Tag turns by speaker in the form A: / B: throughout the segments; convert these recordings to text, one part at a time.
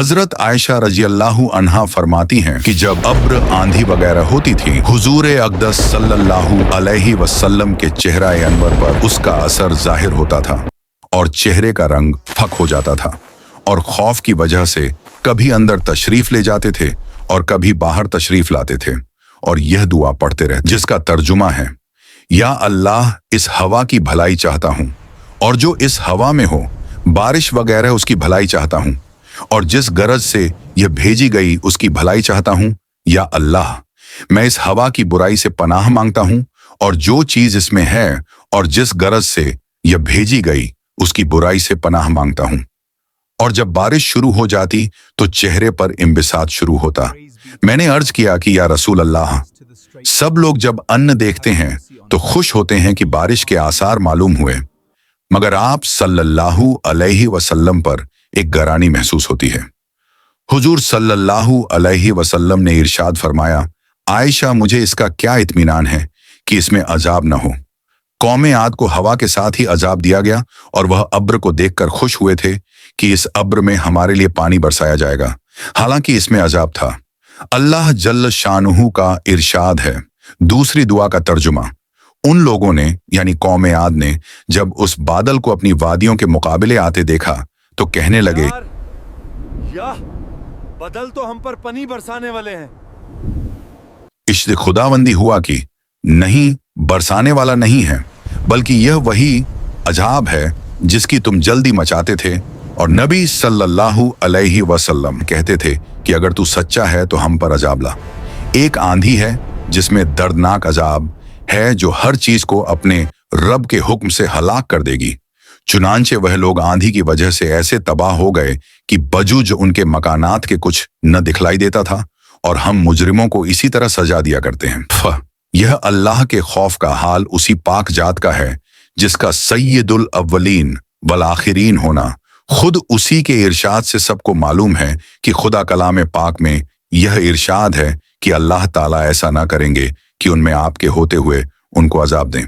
A: हजरत आयशा रजी अल्लाहु अन्हा फरमाती हैं कि जब अब्र आंधी वगैरह होती थी, हुजूर अक़दस सल्लल्लाहु अलैहि वसल्लम के चेहरा अनवर पर उसका असर जाहिर होता था और चेहरे का रंग फक हो जाता था और खौफ की वजह से कभी अंदर तशरीफ ले जाते थे और कभी बाहर तशरीफ लाते थे और यह दुआ पढ़ते रहते, जिसका तर्जुमा है, या अल्लाह इस हवा की भलाई चाहता हूँ और जो इस हवा में हो, बारिश वगैरह उसकी भलाई चाहता हूँ, और जिस गरज से यह भेजी गई उसकी भलाई चाहता हूँ। या अल्लाह, मैं इस हवा की बुराई से पनाह मांगता हूँ और जो चीज इसमें है और जिस गरज से यह भेजी गई उसकी बुराई से पनाह मांगता हूँ। और जब बारिश शुरू हो जाती तो चेहरे पर इंबिसात शुरू होता। मैंने अर्ज किया कि या रसूल अल्लाह, सब लोग जब अन्न देखते हैं तो खुश होते हैं कि बारिश के आसार मालूम हुए, मगर आप सल्लल्लाहु अलैहि वसल्लम पर एक गरानी महसूस होती है। हुजूर सल्लल्लाहु अलैहि वसल्लम ने इरशाद फरमाया, आयशा, मुझे इसका क्या इत्मीनान है कि इसमें अजाब न हो। कौमे आद को हवा के साथ ही अजाब दिया गया और वह अब्र को देखकर खुश हुए थे कि इस अब्र में हमारे लिए पानी बरसाया जाएगा, हालांकि इसमें अजाब था। अल्लाह जल्ल शानुहु का इरशाद है। दूसरी दुआ का तर्जुमा, उन लोगों ने यानी कौमे आद ने जब उस बादल को अपनी वादियों के मुकाबले आते देखा तो कहने लगे,
B: यार, बादल तो हम पर पानी बरसाने वाले हैं।
A: इश्क़ खुदाबंदी हुआ कि नहीं, बरसाने वाला नहीं है, बल्कि यह वही अजाब है जिसकी तुम जल्दी मचाते थे। और नबी सल्लल्लाहु अलैहि वसल्लम कहते थे कि अगर तू सच्चा है तो हम पर अजाब ला। एक आंधी है जिसमें दर्दनाक अजाब है जो हर चीज को अपने रब के हुक्म से हलाक कर देगी। चुनांचे वह लोग आंधी की वजह से ऐसे तबाह हो गए कि बजूज उनके मकानात के कुछ न दिखलाई देता था, और हम मुजरिमों को इसी तरह सजा दिया करते हैं। यह अल्लाह के खौफ का हाल उसी पाक जात का है जिसका सैयदुल अव्वलीन वल आखिरीन होना खुद उसी के इरशाद से सबको मालूम है कि खुदा कलाम पाक में यह इरशाद है कि अल्लाह ताला ऐसा ना करेंगे कि उनमें आपके होते हुए उनको अजाब दें।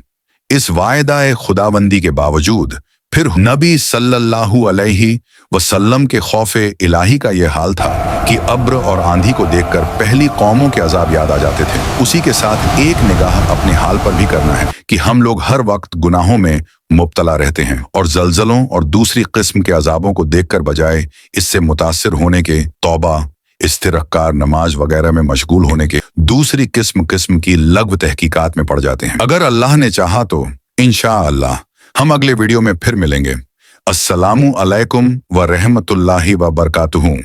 A: इस वायदा खुदाबंदी के बावजूद फिर नबी सल्लल्लाहु अलैहि वसल्लम के खौफे इलाही का यह हाल था कि अब्र और आंधी को देखकर पहली कौमों के अजाब याद आ जाते थे। उसी के साथ एक निगाह अपने हाल पर भी करना है कि हम लोग हर वक्त गुनाहों में मुब्तला रहते हैं और जलजलों और दूसरी किस्म के अजाबों को देखकर बजाय इससे मुतासिर होने के तौबा, इस्तिरकार, नमाज वगैरह में मशगूल होने के दूसरी किस्म की लघु तहकीकात में पड़ जाते हैं। अगर अल्लाह ने चाहा तो इंशाअल्लाह हम अगले वीडियो में फिर मिलेंगे। अस्सलामु अलैकुम व रहमतुल्लाहि व बरकातुहू।